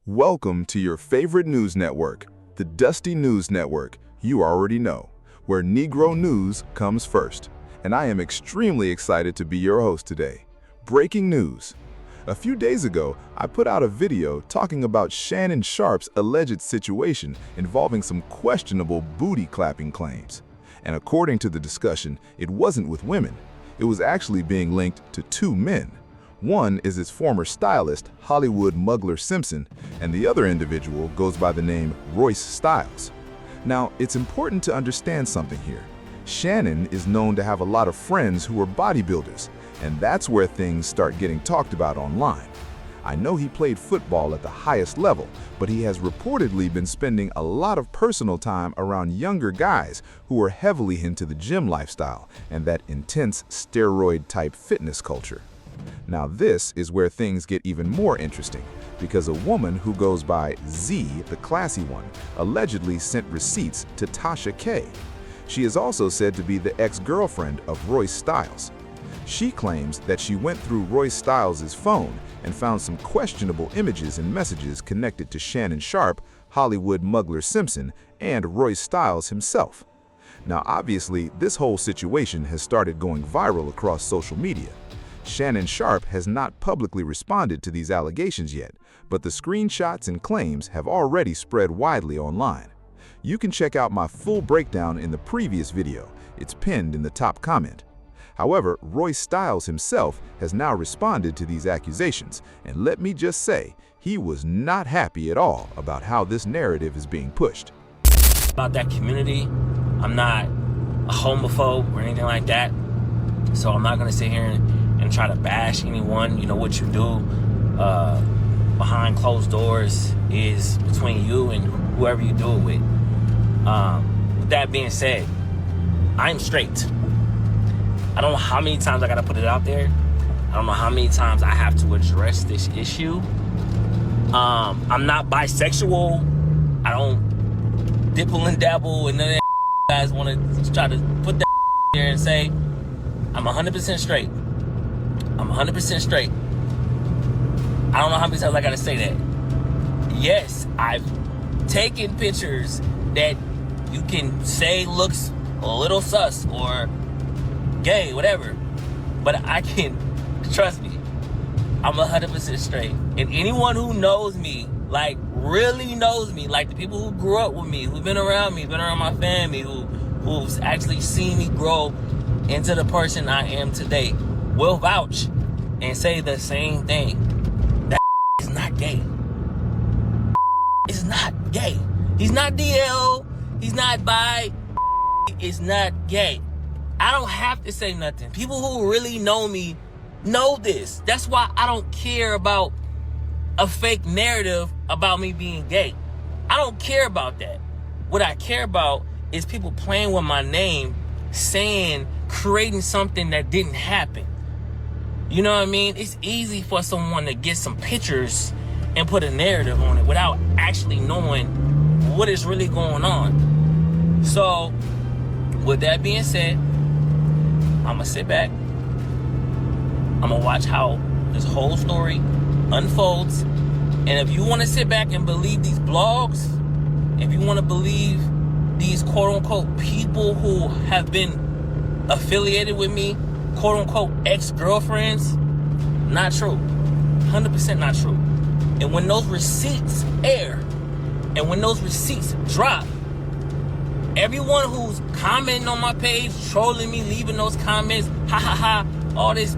Welcome to your favorite news network, the Dusty News Network. You already know, where Negro news comes first. And I am extremely excited to be your host today. Breaking news. A few days ago, I put out a video talking about Shannon Sharpe's alleged situation involving some questionable booty-clapping claims. And according to the discussion, it wasn't with women. It was actually being linked to two men. One is his former stylist, Hollywood Mugler Simpson, and the other individual goes by the name Royce Styles. Now, it's important to understand something here. Shannon is known to have a lot of friends who are bodybuilders, and that's where things start getting talked about online. I know he played football at the highest level, but he has reportedly been spending a lot of personal time around younger guys who are heavily into the gym lifestyle and that intense steroid-type fitness culture. Now this is where things get even more interesting, because a woman who goes by Z, the classy one, allegedly sent receipts to Tasha K. She is also said to be the ex-girlfriend of Royce Styles. She claims that she went through Royce Styles' phone and found some questionable images and messages connected to Shannon Sharpe, Hollywood Mugler Simpson, and Royce Styles himself. Now obviously, this whole situation has started going viral across social media. Shannon Sharpe has not publicly responded to these allegations yet, but the screenshots and claims have already spread widely online. You can check out my full breakdown in the previous video. It's pinned in the top comment. However, Royce Styles himself has now responded to these accusations, and let me just say, he was not happy at all about how this narrative is being pushed. About that community, I'm not a homophobe or anything like that, so I'm not gonna sit here and try to bash anyone. You know, what you do behind closed doors is between you and whoever you do it with. With that being said, I'm straight. I don't know how many times I gotta put it out there. I don't know how many times I have to address this issue. I'm not bisexual. I don't dipple and dabble, and none of that guys want to try to put that there and say I'm 100% straight. I'm 100% straight. I don't know how many times I gotta say that. Yes, I've taken pictures that you can say looks a little sus or gay, whatever. But I can, trust me, I'm 100% straight. And anyone who knows me, like really knows me, like the people who grew up with me, who've been around me, been around my family, who's actually seen me grow into the person I am today, will vouch and say the same thing. That is not gay. It's not gay. He's not DL. He's not bi. It's not gay. I don't have to say nothing. People who really know me know this. That's why I don't care about a fake narrative about me being gay. I don't care about that. What I care about is people playing with my name, creating something that didn't happen. You know what I mean? It's easy for someone to get some pictures and put a narrative on it without actually knowing what is really going on. So, with that being said, I'm gonna sit back. I'm gonna watch how this whole story unfolds. And if you wanna sit back and believe these blogs, if you wanna believe these quote-unquote people who have been affiliated with me, quote-unquote ex-girlfriends, not true. 100% not true. And when those receipts air, and when those receipts drop, everyone who's commenting on my page, trolling me, leaving those comments, ha ha ha, all this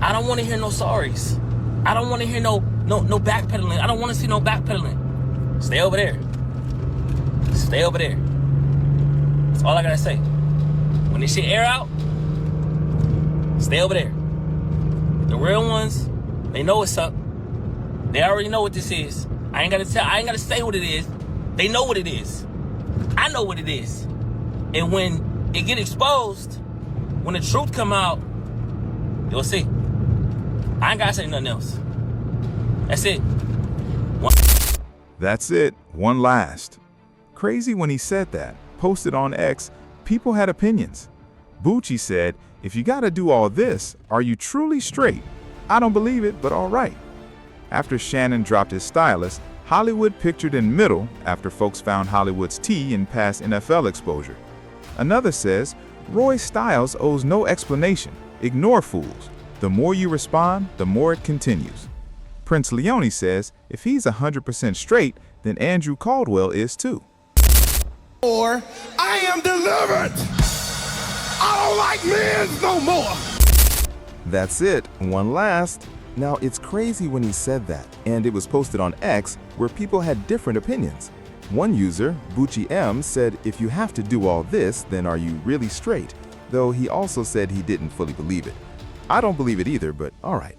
I don't want to hear no sorries. I don't want to hear no backpedaling. I don't want to see no backpedaling. Stay over there. Stay over there. That's all I gotta say. When this shit air out, stay over there. The real ones, they know what's up. They already know what this is. I ain't gotta say what it is. They know what it is. I know what it is. And when it get exposed, when the truth come out, you'll see. I ain't gotta say nothing else. That's it. That's it. One last. Crazy when he said that. Posted on X, people had opinions. Bucci said, "If you gotta do all this, are you truly straight? I don't believe it, but all right." After Shannon dropped his stylist, Hollywood pictured in middle after folks found Hollywood's tea in past NFL exposure. Another says, Roy Styles owes no explanation. Ignore fools. The more you respond, the more it continues. Prince Leone says, if he's 100% straight, then Andrew Caldwell is too. Or I am delivered. I don't like men no more. That's it. One last. Now, it's crazy when he said that, and it was posted on X where people had different opinions. One user, Bucci M, said, if you have to do all this, then are you really straight? Though he also said he didn't fully believe it. I don't believe it either, but alright.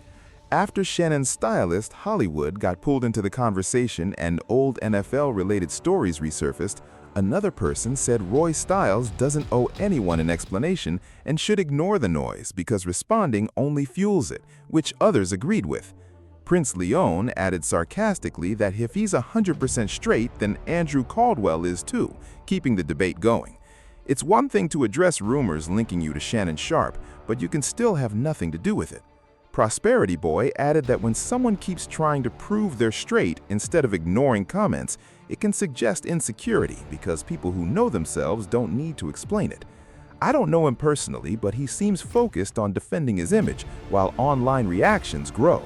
After Shannon's stylist, Hollywood, got pulled into the conversation and old NFL-related stories resurfaced, another person said Roy Styles doesn't owe anyone an explanation and should ignore the noise because responding only fuels it, which others agreed with. Prince Leone added sarcastically that if he's 100% straight, then Andrew Caldwell is too, keeping the debate going. It's one thing to address rumors linking you to Shannon Sharpe, but you can still have nothing to do with it. Prosperity Boy added that when someone keeps trying to prove they're straight instead of ignoring comments, it can suggest insecurity because people who know themselves don't need to explain it. I don't know him personally, but he seems focused on defending his image while online reactions grow.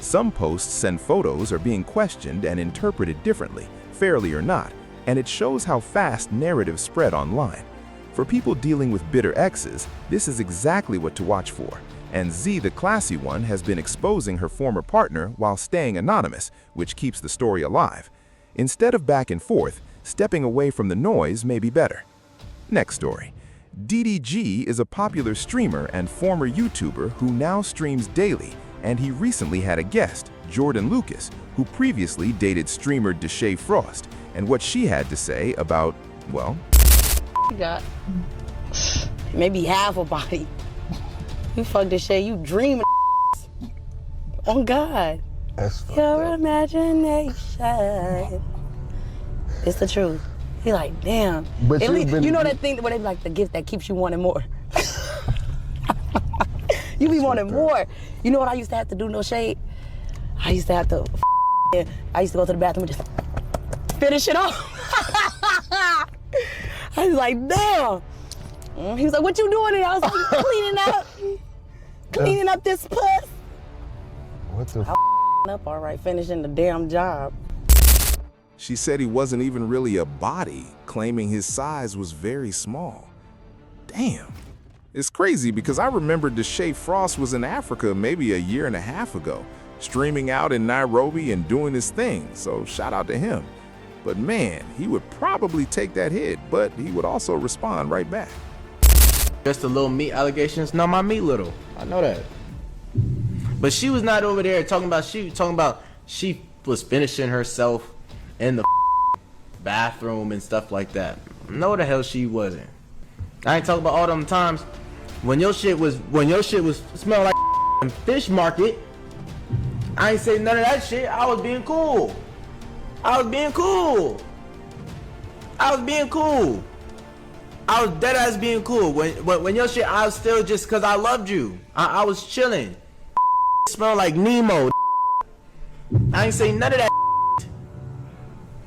Some posts and photos are being questioned and interpreted differently, fairly or not, and it shows how fast narratives spread online. For people dealing with bitter exes, this is exactly what to watch for. And Z, the classy one, has been exposing her former partner while staying anonymous, which keeps the story alive. Instead of back and forth, stepping away from the noise may be better. Next story. DDG is a popular streamer and former YouTuber who now streams daily, and he recently had a guest, Jordan Lucas, who previously dated streamer Deshae Frost, and what she had to say about, well... You got maybe half a body. You fuck this shit, you dreaming. Oh God. That's fucked Your up. imagination. It's the truth. He like, damn. But At you've least, been- you know that thing where they be like the gift that keeps you wanting more. You be wanting more. You know what I used to have to do, no shade? I used to have to I used to go to the bathroom and just finish it off. I was like, damn. He was like, what you doing here? I was like, cleaning up this puss. What the f? Up, all right, finishing the damn job. She said he wasn't even really a body, claiming his size was very small. Damn. It's crazy because I remember Deshae Frost was in Africa maybe a year and a half ago, streaming out in Nairobi and doing his thing, so shout out to him. But man, he would probably take that hit, but he would also respond right back. Just the little meat allegations. No, my meat little. I know that. But she was not over there talking about she was finishing herself in the bathroom and stuff like that. No, the hell she wasn't. I ain't talking about all them times when your shit was smell like fish market. I ain't say none of that shit. I was being cool. I was being cool. I was dead ass being cool. When your shit, I was still just cause I loved you. I was chilling. Smell like Nemo. I ain't say none of that.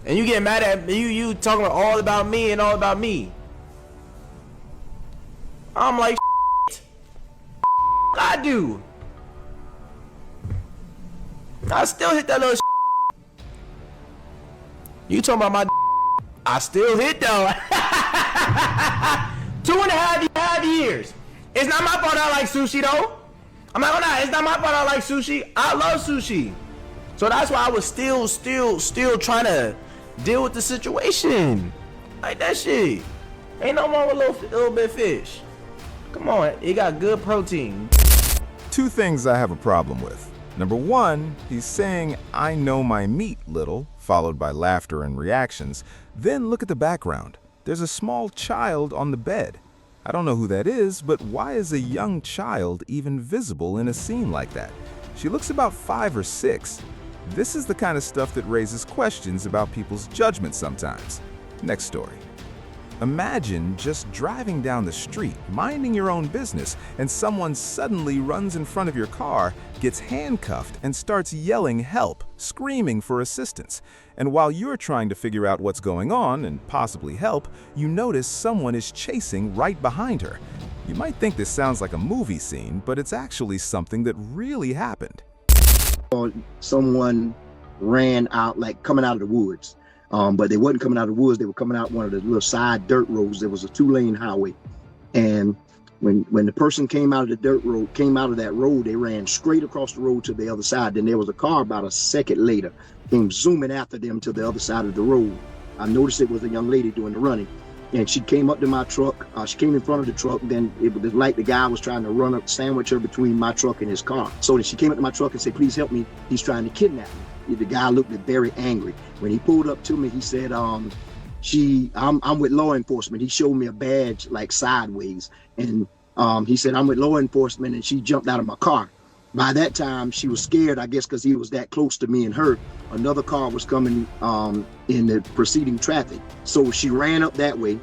And you get mad at me, you talking all about me and all about me. I'm like, I do. I still hit that little. You talking about my? I still hit though. 2.5 years. It's not my fault I like sushi though. I'm not gonna lie, it's not my fault I like sushi. I love sushi. So that's why I was still trying to deal with the situation. Like that shit. Ain't no wrong with a little bit of fish. Come on, it got good protein. Two things I have a problem with. Number one, he's saying, I know my meat little, followed by laughter and reactions. Then look at the background. There's a small child on the bed. I don't know who that is, but why is a young child even visible in a scene like that? She looks about 5 or 6. This is the kind of stuff that raises questions about people's judgment sometimes. Next story. Imagine just driving down the street, minding your own business, and someone suddenly runs in front of your car, gets handcuffed, and starts yelling help, screaming for assistance. And while you're trying to figure out what's going on and possibly help, you notice someone is chasing right behind her. You might think this sounds like a movie scene, but it's actually something that really happened. Someone ran out, like coming out of the woods. But they wasn't coming out of the woods. They were coming out one of the little side dirt roads. There was a 2-lane highway. And when the person came out of the dirt road, came out of that road, they ran straight across the road to the other side. Then there was a car about a second later, came zooming after them to the other side of the road. I noticed it was a young lady doing the running. And she came up to my truck. She came in front of the truck. Then it was like the guy was trying to run up, sandwich her between my truck and his car. So then she came up to my truck and said, "Please help me. He's trying to kidnap me." The guy looked very angry. When he pulled up to me, he said, I'm with law enforcement. He showed me a badge like sideways. And he said, "I'm with law enforcement," and she jumped out of my car. By that time, she was scared, I guess, because he was that close to me and her. Another car was coming in the preceding traffic. So she ran up that way.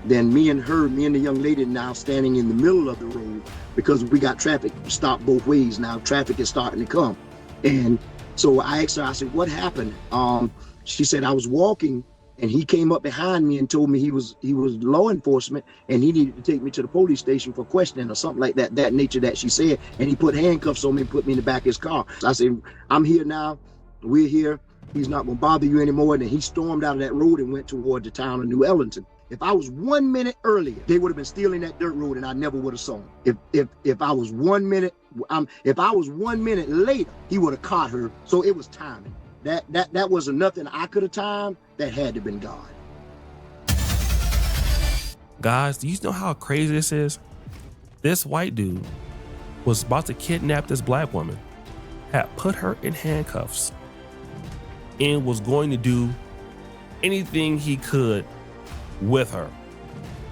Then me and the young lady now standing in the middle of the road because we got traffic stopped both ways. Now traffic is starting to come. And so I asked her, I said, "What happened?" She said, "I was walking and he came up behind me and told me he was law enforcement and he needed to take me to the police station for questioning or something like that nature that she said. And he put handcuffs on me and put me in the back of his car." I said, "I'm here now. We're here. He's not going to bother you anymore." And then he stormed out of that road and went toward the town of New Ellington. If I was 1 minute earlier, they would have been stealing that dirt road and I never would have saw him. If I was 1 minute, if I was 1 minute later, he would have caught her. So it was timing. That wasn't nothing I could have timed. That had to have been God. Guys, do you know how crazy this is? This white dude was about to kidnap this black woman, had put her in handcuffs, and was going to do anything he could with her.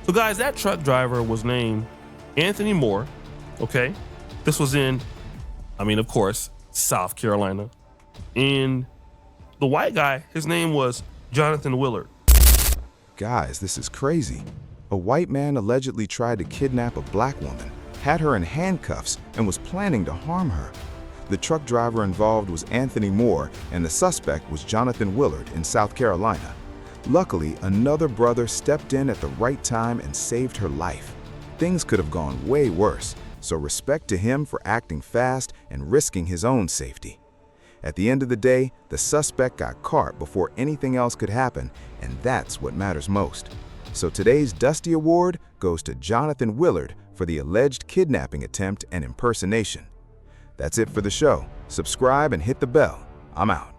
So guys, that truck driver was named Anthony Moore, okay? This was in, of course, South Carolina. And the white guy, his name was Jonathan Willard. Guys, this is crazy. A white man allegedly tried to kidnap a black woman, had her in handcuffs, and was planning to harm her. The truck driver involved was Anthony Moore, and the suspect was Jonathan Willard in South Carolina. Luckily, another brother stepped in at the right time and saved her life. Things could have gone way worse, so respect to him for acting fast and risking his own safety. At the end of the day, the suspect got caught before anything else could happen, and that's what matters most. So today's Dusty Award goes to Jonathan Willard for the alleged kidnapping attempt and impersonation. That's it for the show. Subscribe and hit the bell. I'm out.